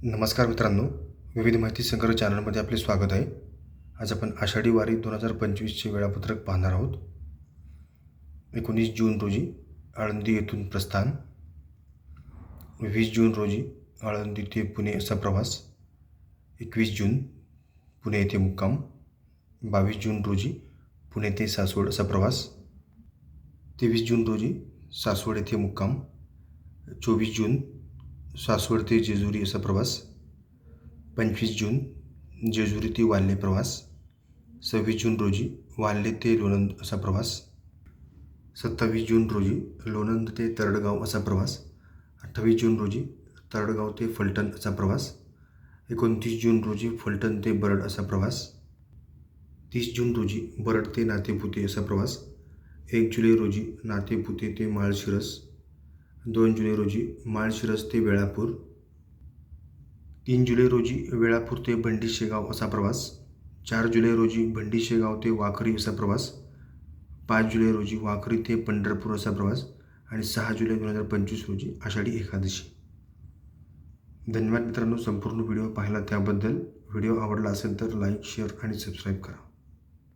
नमस्कार मित्रांनो, विविध माहिती संग्रह चॅनलमध्ये आपले स्वागत आहे. आज आपण आषाढी वारी 2025चे वेळापत्रक पाहणार आहोत. 19 जून रोजी आळंदी येथून प्रस्थान, 20 जून रोजी आळंदी ते पुणे असा प्रवास, 21 जून पुणे येथे मुक्काम, 22 जून रोजी पुणे ते सासवड असा प्रवास, 23 जून रोजी सासवड येथे मुक्काम, 24 जून सासवड ते जेजुरी असा प्रवास, 25 जून जेजुरी ते वाल्हे प्रवास, 26 जून रोजी वाल्हे ते लोणंद असा प्रवास, 27 जून रोजी लोणंद ते तरडगाव असा प्रवास, 28 जून रोजी तरडगाव ते फलटण असा प्रवास, 29 जून रोजी फलटण ते बरड असा प्रवास, 30 जून रोजी बरड ते नातेपुते असा प्रवास, 1 जुलै रोजी नातेपुते ते माळशिरस, 2 जुलै रोजी माळशिरस ते वेळापूर, 3 जुलै रोजी वेळापूर ते भंडी शेगाव असा प्रवास, 4 जुलै रोजी भंडी शेगाव ते वाखरी असा प्रवास, 5 जुलै रोजी वाखरी ते पंढरपूर असा प्रवास आणि 6 जुलै 2025 रोजी आषाढी एकादशी. धन्यवाद मित्रांनो, संपूर्ण व्हिडिओ पाहिला त्याबद्दल. व्हिडिओ आवडला असेल तर लाईक, शेअर आणि सबस्क्राईब करा.